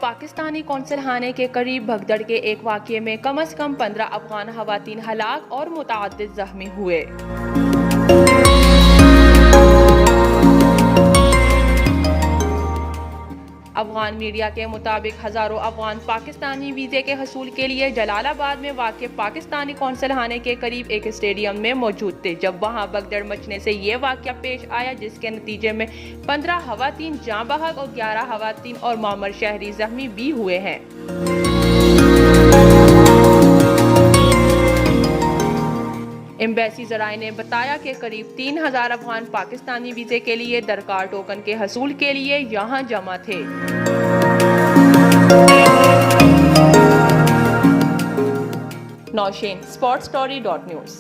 पाकिस्तानी कौंसलखाने के करीब भगदड़ के एक वाक़ये में कम से कम 15 अफगान ख़वातीन हलाक और मुतअद्दिद ज़ख्मी हुए। अफगान मीडिया के मुताबिक हज़ारों अफगान पाकिस्तानी वीज़े के हसूल के लिए जलालाबाद में वाक़ पाकिस्तानी कौंसलखाने के करीब एक स्टेडियम में मौजूद थे, जब वहां भगदड़ मचने से ये वाक़या पेश आया, जिसके नतीजे में 15 ख़वातीन जाँ बहक और 11 ख़वातीन और मामर शहरी ज़ख्मी भी हुए हैं। एम्बेसी ज़राए ने बताया कि करीब 3000 अफगान पाकिस्तानी वीज़े के लिए दरकार टोकन के हसूल के लिए यहाँ जमा थे। नौशीन, sportsstory.news।